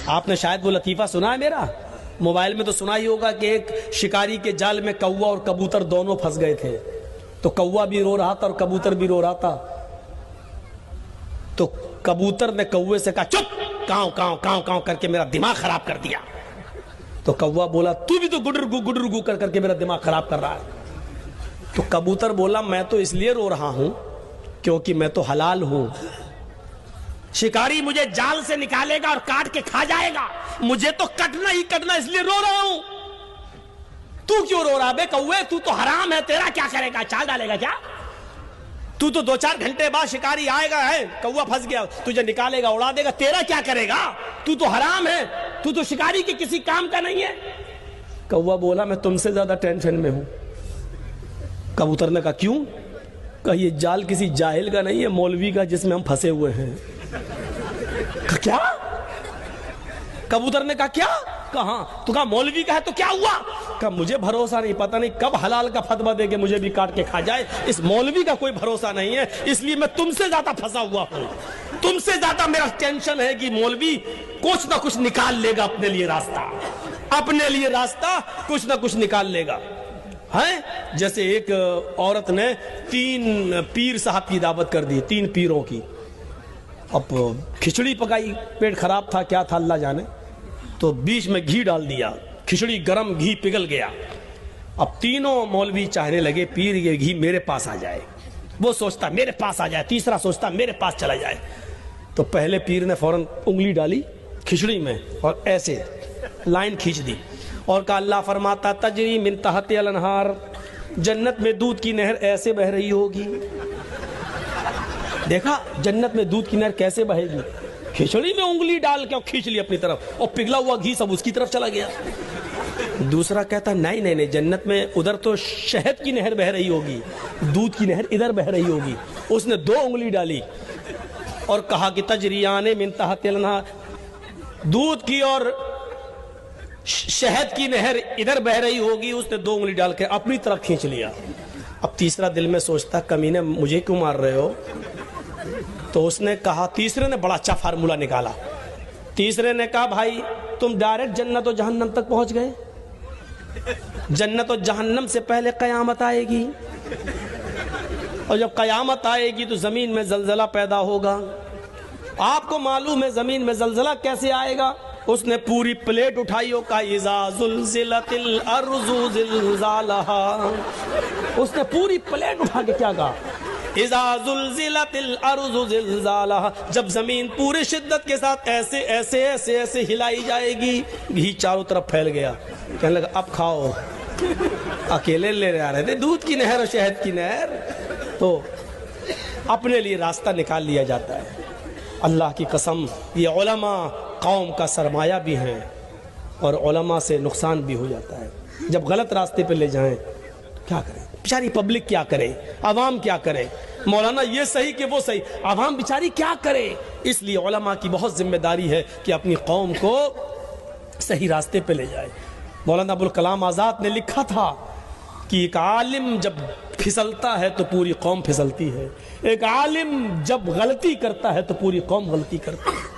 آپ نے شاید وہ لطیفہ سنا ہے میرا، موبائل میں تو سنا ہی ہوگا کہ ایک شکاری کے جال میں کوا اور کبوتر دونوں پھنس گئے تھے، تو کوا بھی رو رہا تھا اور کبوتر بھی رو رہا تھا۔ تو کبوتر نے کوے سے کہا چپ، کاؤں کاؤں کاؤں کاؤں کر کے میرا دماغ خراب کر دیا۔ تو کوا بولا تو بھی تو گڈر گو کر کے میرا دماغ خراب کر رہا ہے۔ تو کبوتر بولا میں تو اس لیے رو رہا ہوں کیونکہ میں تو حلال ہوں، شکاری مجھے جال سے نکالے گا اور کاٹ کے کھا جائے گا، مجھے تو کٹنا ہی کٹنا، اس لیے رو رہا ہوں۔ تو کیوں رو رہا بے کوے؟ تو تو حرام ہے، تیرا کیا کرے گا؟ چال ڈالے گا کیا؟ تو 2-4 گھنٹے بعد شکاری آئے گا، ہے کوا پھنس گیا، تجھے نکالے گا اڑا دے گا، تیرا کیا کرے گا؟ تو تو حرام ہے، تو تو شکاری کے کسی کام کا نہیں ہے۔ کوا بولا میں تم سے زیادہ ٹینشن میں ہوں۔ کبوتر نے کہا کیوں؟ کہا یہ جال کسی جاہل کا نہیں ہے، مولوی کا جس میں ہم پھنسے ہوئے ہیں۔ کہا کیا؟ کبوتر نے کہا کیا؟ کہاں؟ تو کہا مولوی کا ہے تو کیا ہوا؟ کہا مجھے بھروسہ نہیں، پتہ نہیں کب حلال کا فتویٰ دے کے مجھے بھی کاٹ کے کھا جائے، اس مولوی کا کوئی بھروسہ نہیں ہے، اس لیے میں تم سے زیادہ پھنسا ہوا ہوں، تم سے زیادہ میرا ٹینشن ہے کہ مولوی کچھ نہ کچھ نکال لے گا اپنے لیے راستہ، اپنے لیے راستہ کچھ نہ کچھ نکال لے گا۔ ہے جیسے ایک عورت نے 3 پیر صاحب کی دعوت کر دی، 3 پیروں کی، اب کھچڑی پکائی، پیٹ خراب تھا کیا تھا اللہ جانے، تو بیچ میں گھی ڈال دیا، کھچڑی گرم، گھی پگھل گیا۔ اب تینوں مولوی چاہنے لگے پیر یہ گھی میرے پاس آ جائے، وہ سوچتا میرے پاس آ جائے، تیسرا سوچتا میرے پاس چلا جائے۔ تو پہلے پیر نے فوراً انگلی ڈالی کھچڑی میں اور ایسے لائن کھینچ دی اور کہا اللہ فرماتا تجری من تحت الانہار، جنت میں دودھ کی نہر ایسے بہ رہی ہوگی۔ دیکھا جنت میں دودھ کی نہر کیسے بہے گی، کھچڑی میں انگلی ڈال کے اور کھینچ لی اپنی طرف، اور پگھلا ہوا گھی سب اس کی طرف چلا گیا۔ دوسرا کہتا نہیں نہیں نہیں، جنت میں ادھر تو شہد کی نہر بہ رہی ہوگی، دودھ کی نہر ادھر بہ رہی ہوگی۔ اس نے 2 انگلی ڈالی اور کہا کہ تجریان من تحت الانہار، دودھ کی اور شہد کی نہر ادھر بہ رہی ہوگی، اس نے 2 انگلی ڈال کے اپنی طرف کھینچ لیا۔ اب تیسرا دل میں سوچتا کمینے مجھے کیوں مار رہے ہو؟ تو اس نے کہا، تیسرے نے بڑا اچھا فارمولہ نکالا، تیسرے نے کہا بھائی تم ڈائریکٹ جنت و جہنم تک پہنچ گئے، جنت و جہنم سے پہلے قیامت آئے گی، اور جب قیامت آئے گی تو زمین میں زلزلہ پیدا ہوگا۔ آپ کو معلوم ہے زمین میں زلزلہ کیسے آئے گا؟ اس نے پوری پلیٹ اٹھائی اور کہا اذا زلزلت الارض زلزالہا، اس نے پوری پلیٹ اٹھا کے کیا کہا اذا زلزلت الارض زلزالہا، جب زمین پوری شدت کے ساتھ ایسے ایسے ایسے ایسے ہلائی جائے گی۔ گھی چاروں طرف پھیل گیا، کہنے لگا اب کھاؤ، اکیلے لے رہے تھے دودھ کی نہر اور شہد کی نہر، تو اپنے لیے راستہ نکال لیا جاتا ہے۔ اللہ کی قسم یہ علماء قوم کا سرمایہ بھی ہیں، اور علماء سے نقصان بھی ہو جاتا ہے۔ جب غلط راستے پہ لے جائیں کیا کریں؟ بیچاری پبلک کیا کرے، عوام کیا کرے؟ مولانا یہ صحیح کہ وہ صحیح، عوام بیچاری کیا کرے؟ اس لیے علماء کی بہت ذمہ داری ہے کہ اپنی قوم کو صحیح راستے پہ لے جائے۔ مولانا ابوالکلام آزاد نے لکھا تھا کہ ایک عالم جب پھسلتا ہے تو پوری قوم پھسلتی ہے، ایک عالم جب غلطی کرتا ہے تو پوری قوم غلطی کرتی ہے۔